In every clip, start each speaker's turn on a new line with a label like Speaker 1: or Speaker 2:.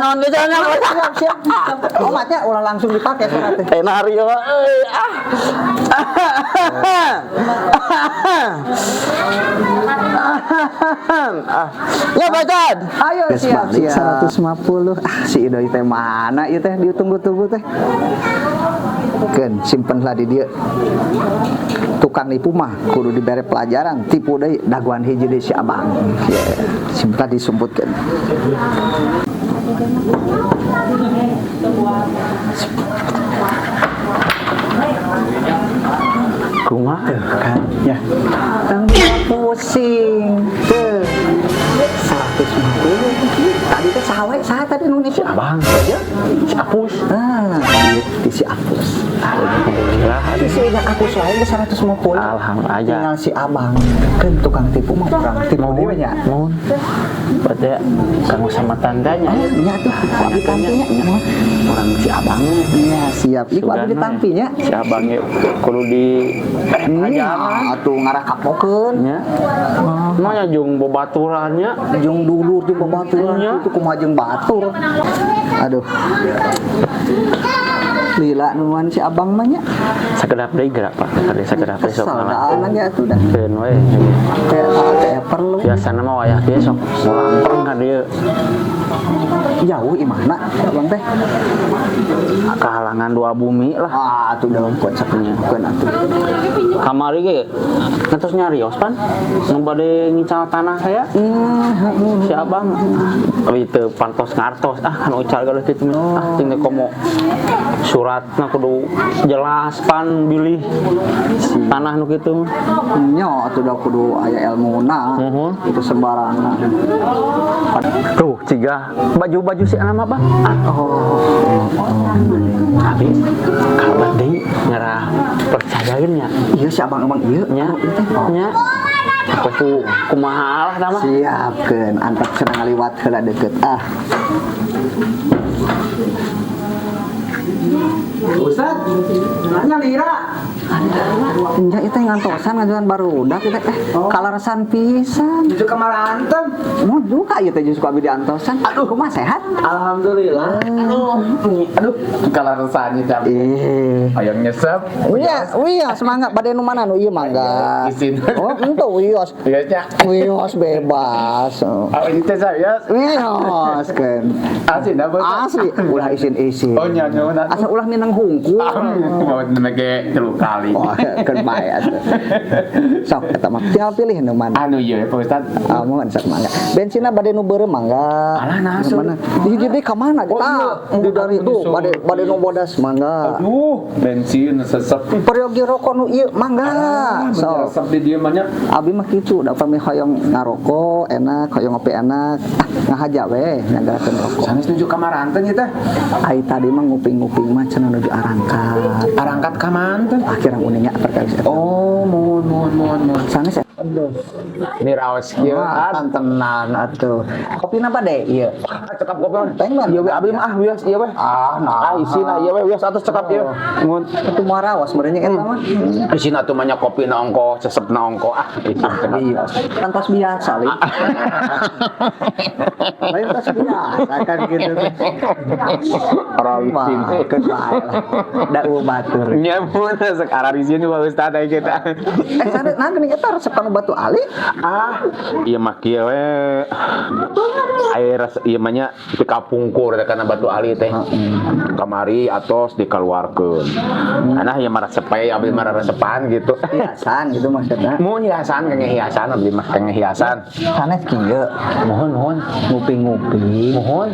Speaker 1: non di sana.
Speaker 2: Siap. Oh, mati ulah langsung dipakai surat teh.
Speaker 1: Skenario euy. Ya Bacan.
Speaker 2: Ayo siap. 150. Si Idoi teh mana ieu teh ditunggu-tunggu teh. Keun simpenlah di dieu. Tukang nipu mah kudu dibere pelajaran, tipu deui daguan hiji deui si Abang. Simpen disumputkeun.
Speaker 1: Kumaha
Speaker 2: Kan ya. Tang pusing. Teu 150. Tadi teh sawe, saha tadi nu nipu?
Speaker 1: Abang saja si Apus.
Speaker 2: Di si Apus.
Speaker 1: Alhamdulillah.
Speaker 2: Tapi si Ina Apus lain ke 150.
Speaker 1: Alhamdulillah aja.
Speaker 2: Tinggal si Abang. Kan tukang tipu mah orang tipu dewe nya.
Speaker 1: Mohon. Berarti kamu sama tandanya.
Speaker 2: Nya tuh abi tampinya nya.
Speaker 1: Orang si abangnya.
Speaker 2: Iya, siap. Iku abi ditampinya.
Speaker 1: Si abangnya kudu di
Speaker 2: Atuh ngarakapokeun.
Speaker 1: nya. Manya jeung babaturannya.
Speaker 2: Jeung dulur jeung babaturan
Speaker 1: Nya.
Speaker 2: itu kumaha jeung batur. Aduh. Lila nuan si Abang mah nya.
Speaker 1: Sakedap deui gerak Pak. Tadi sakedap deui sok ngalah.
Speaker 2: Saudaan nya atuh dah.
Speaker 1: Keun we.
Speaker 2: Kayak perlu.
Speaker 1: Biasana mah wayah dia sok ngulampeng ka dieu.
Speaker 2: Jauh imana Abang teh?
Speaker 1: Kehalangan dua bumi lah.
Speaker 2: Atuh dah kocak nya. Bukan atuh.
Speaker 1: Kamari ge ngetos nyarios pan. Nu bade ngical tanah saya. Si Abang. Abi teu pantos ngartos. Kan ucal geus kitu mah. Ting teh komo suratna kudu jelas pan bilih tanah nu kitu mah.
Speaker 2: Nya atuh dah kudu aya ilmuna. Itu sembarangan.
Speaker 1: Tuh ciga baju-baju si anak Bang. Tapi kabar deui nyarah percayain nya.
Speaker 2: Iya si Abang ieu
Speaker 1: Nya. Nya. Kumaha lah tah mah.
Speaker 2: Siapkeun antep cenah ngaliwat heula deukeut Ustaz, nanya Lira. Nya itu ngantosan ngajuan barudak kita kalarasan pisan.
Speaker 3: Itu kemaranten.
Speaker 2: Mau juga ieu teh justru abi diantosan. Aduh, kumaha sehat?
Speaker 3: Alhamdulillah. Aduh, kalarasannya teh. Aya nyesep.
Speaker 2: Iya, semangat bade nu mana nu ieu mangga.
Speaker 3: Isin.
Speaker 2: Oh, ento wios.
Speaker 3: Iya nya.
Speaker 2: Wios bebas.
Speaker 3: Oh, ini teh saya.
Speaker 2: Wios kan.
Speaker 3: Asli dah bos.
Speaker 2: Asli, ulah isin-isin.
Speaker 3: Oh, nya nya.
Speaker 2: Asa ulah minang hungkul.
Speaker 3: Mau make 3 kali.
Speaker 2: Oh, kan bae atuh. Sok eta mah tinggal pilih nu mana.
Speaker 3: Anu ieu Pak Ustaz.
Speaker 2: Mohon sak mangga. Bensinna bade nu beureum mangga.
Speaker 3: Alah nasu.
Speaker 2: Hiji deui ka mana kita? Di dari itu bade nu bodas mangga.
Speaker 3: Aduh, bensin sesep.
Speaker 2: Peryogi rokok nu ieu mangga. Sok.
Speaker 3: Sesep di dieu mah nya.
Speaker 2: Abi mah kitu da pami hoyong ngarokok enak, hoyong ngopi enak. Ngahaja we nyanggakeun rokok.
Speaker 3: Sanes nuju kamaranten ieu teh.
Speaker 2: Ai tadi mah nguping-nguping mah cenah nuju arangkat.
Speaker 3: Arangkat ka manten.
Speaker 2: Akhirnya uningnya perkawis eta.
Speaker 3: Oh, mohon.
Speaker 2: Sanes
Speaker 3: Ini raos kieu
Speaker 2: tenan atuh. Kopina bade ieu.
Speaker 3: cekap kopi
Speaker 2: Pengen.
Speaker 3: ieu abi mah wios ieu we isin ieu we wios atus cekap ieu ngun
Speaker 2: Itu mah rawas sebenarnya eta mah.
Speaker 3: isin atuh mah nya kopi na ongko sesepna ongko isin
Speaker 2: Iya. Kan tos biasa li. Lain tos biasa kan gitu.
Speaker 3: Rawisin
Speaker 2: Keun bae lah. Da batur.
Speaker 3: nya mun sekarang isin Pak Ustaz aya kita
Speaker 2: Sadek nah geuning eta resep kanu batu ali.
Speaker 3: ieu mah kieu we air ieu mah nya teu kapungkur teh kana batu ali teh kamari atos dikeluarkeun anah ieu mah resepe abdi mah resepan gitu
Speaker 2: Hiasan gitu maksudnya.
Speaker 3: mun hiasan kenge hiasan abdi mah kenge hiasan
Speaker 2: Sanes kieu.
Speaker 3: mohon
Speaker 2: Ngupi-ngupi.
Speaker 3: mohon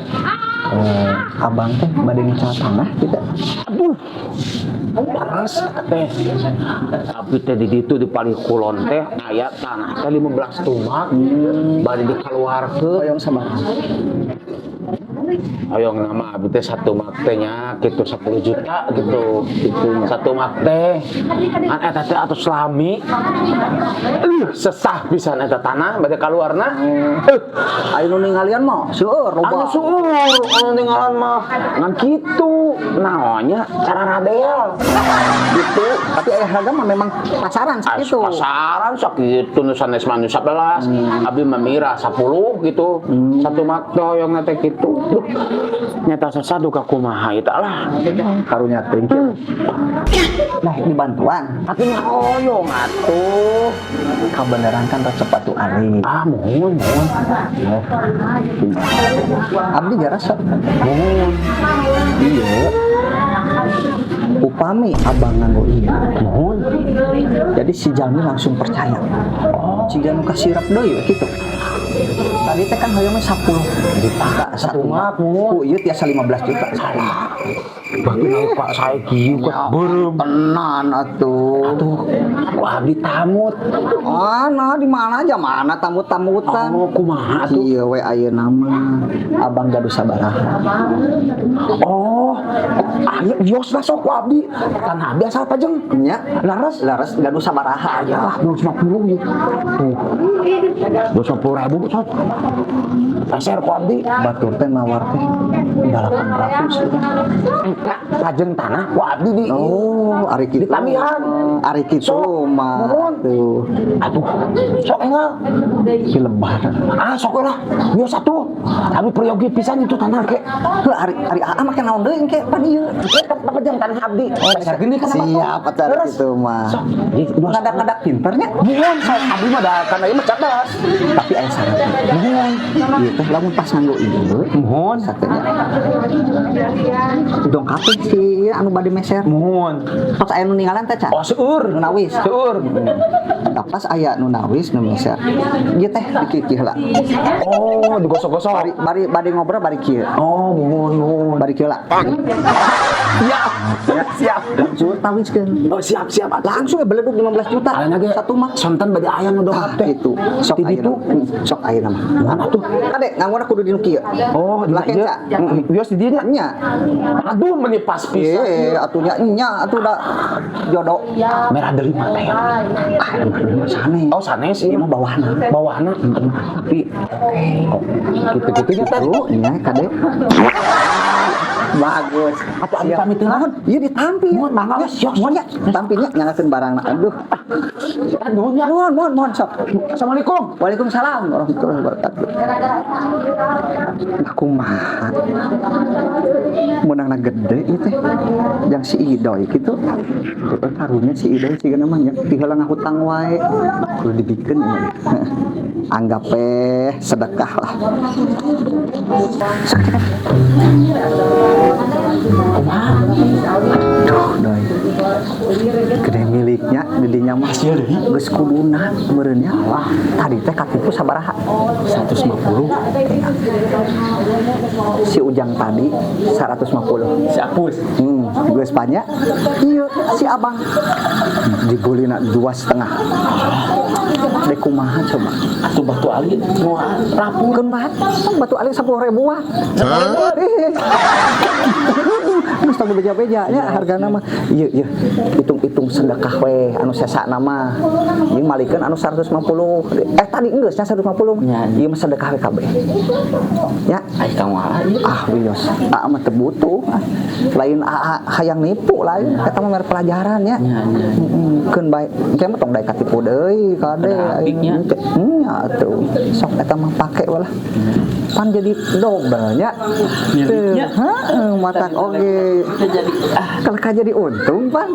Speaker 2: Abang teh bade ngical tanah kita.
Speaker 3: aduh paras teh tapi teh di ditu di paling kulon teh aya tanah teh 15 tumak bade dikeluarkeun
Speaker 2: Hoyong sabaraha?
Speaker 3: Hoyong nama abdi teh satu mak teh nya kitu 10 juta gitu satu mak teh an eta teh atuh selami sesah pisan eta tanah bade kaluarna
Speaker 2: Aya nu ninggalian mah seueur
Speaker 3: anu
Speaker 2: loba.
Speaker 3: suur anu tinggalan mah ngan kitu naonnya cara radel gitu
Speaker 2: Tapi aya harga mah memang pasaran sakitu.
Speaker 3: pasaran sakitu nu sanes mah 11 abdi mah mira 10 gitu satu mak teh hoyong teh kitu
Speaker 1: atuh nyata sesadu ka kumaha eta lah.
Speaker 2: Karunya teh. Nah, ini bantuan.
Speaker 1: Atuh hoyong atuh.
Speaker 2: Kabeneran kan resep batu ali.
Speaker 1: Ah, mohon.
Speaker 2: Abdi jarasa.
Speaker 1: Mohon.
Speaker 2: Iya. Upami abang nganggo iya.
Speaker 1: Mohon.
Speaker 2: Jadi si Jami langsung percaya. Oh, si Jami kasirap deui gitu. Tadi teh kan hoyongnya 10 juta satu mah. Ku ieu tiasa 15 juta.
Speaker 1: Bagaimana Pak saya kieu kok beureum
Speaker 2: Tenan atuh.
Speaker 1: wah ditamut.
Speaker 2: Mana di mana aja mana tamu-tamutan.
Speaker 1: Oh, kumaha atuh?
Speaker 2: Iya we ayeuna mah abang gaduh sabaraha.
Speaker 1: Oh, aya biosna sok ku abdi. Tanah abdi asal pajeng.
Speaker 2: Nya
Speaker 1: Laras
Speaker 2: laras gaduh sabaraha aja lah.
Speaker 1: 250 gitu. Tuh. 250.000 sok. Peser ku abdi.
Speaker 2: Batur teh nawar teh 800 gitu.
Speaker 1: Pajeng tanah ku abdi di.
Speaker 2: Oh, ari kitu.
Speaker 1: Di Tamihan.
Speaker 2: Ari kitu mah.
Speaker 1: Mohon.
Speaker 2: Tuh.
Speaker 1: Aduh, sok enggak.
Speaker 2: Di Lembaran.
Speaker 1: Ah, sok lah. Biasa tuh. Tapi peryogi pisan itu tanah ke.
Speaker 2: Heuh ari aa make naon deui engke pan ieu.
Speaker 1: Pajeng tanah abdi. Oh, peser gini kan
Speaker 2: Siap pacar kitu mah.
Speaker 1: Sok.
Speaker 2: Ngadak-ngadak pinternya.
Speaker 1: Mohon, sok abdi mah da kana ieu mah cerdas.
Speaker 2: Tapi aya syaratna.
Speaker 1: Mohon.
Speaker 2: Ieu teh lamun pas nganggo ieu.
Speaker 1: Mohon.
Speaker 2: Satenya. Dong kaping si ieu anu bade meser.
Speaker 1: Mohon.
Speaker 2: Pas aya nu ninggalan teh ca.
Speaker 1: Oh, seueur.
Speaker 2: Nu nawis.
Speaker 1: Seueur.
Speaker 2: Nah, pas aya nu nawis nu meser. Ieu teh dikikih lah.
Speaker 1: Oh, digosok-gosok.
Speaker 2: Bari bade ngobrol bari kieu.
Speaker 1: Oh, mohon.
Speaker 2: Bari kieu lah.
Speaker 1: Siap. Siap.
Speaker 2: Langsung tawiskeun.
Speaker 1: Oh, siap.
Speaker 2: Langsung ya beleduk 15 juta.
Speaker 1: Aya ge
Speaker 2: Satu mah.
Speaker 1: sonten bade aya nu
Speaker 2: Ah,
Speaker 1: dongkap teh.
Speaker 2: itu sok
Speaker 1: Di ditu.
Speaker 2: sok ayeuna mah.
Speaker 1: Mana tuh?
Speaker 2: Kade nganggona kudu dinu kieu.
Speaker 1: Oh, di
Speaker 2: Lakeun, Ca.
Speaker 1: Bios di dieu nya.
Speaker 2: Nya.
Speaker 1: Aduh, meni pas pisan.
Speaker 2: Atunya nya atuh da jodoh.
Speaker 1: Merah delima teh.
Speaker 2: Ah, emang sanes.
Speaker 1: Oh, sanes
Speaker 2: Ieu
Speaker 1: ieu
Speaker 2: mah bawahna.
Speaker 1: bawahna. Tapi gitu-gitu nya teh.
Speaker 2: Itu nya kade. Bagus.
Speaker 1: Apa abdi pamit teh naon?
Speaker 2: Iya ditampi.
Speaker 1: Mohon mangga siok.
Speaker 2: Mohon ya. Tampinya nyalakeun barangna. Aduh.
Speaker 1: Aduh nya.
Speaker 2: Mohon sok.
Speaker 1: Assalamualaikum.
Speaker 2: Waalaikumsalam warahmatullahi wabarakatuh. Aku mah menangna gede itu yang si Idoy gitu. Karunya si Idoy sih namanya diheula ngahutang wae. Kudu dibikeun ya. Anggap sedekah lah. Aduh, Doy. Gede miliknya didinya mah geus kuduna meureun nya. Wah, tadi teh katipu sabaraha? 150. Si Ujang tadi 150.
Speaker 1: Si Apus.
Speaker 2: Geus banyak. Iya, si Abang dibulina 2,5. Dek kumaha coba?
Speaker 1: Atuh batu ali mau
Speaker 2: Rapukeun bat. Batu aling 10.000-an. Geus tanggung beja-beja nya hargana mah. Ieu hitung-hitung sedekah we anu sesana mah. Ieu malikeun anu 150. Tadi geus nya 150. Ieu mah sedekah we kabeh. Ya,
Speaker 1: ai kamu
Speaker 2: wios. Mah teu butuh. Lain hayang nipu lain eta mah mere pelajaran ya. Keun bae engke mah tong daek katipu deui kade.
Speaker 1: Nya
Speaker 2: atuh. Sok eta mah pake walah. Pan jadi double nya. Heeh, matak oge. Kalau jadi untung pan.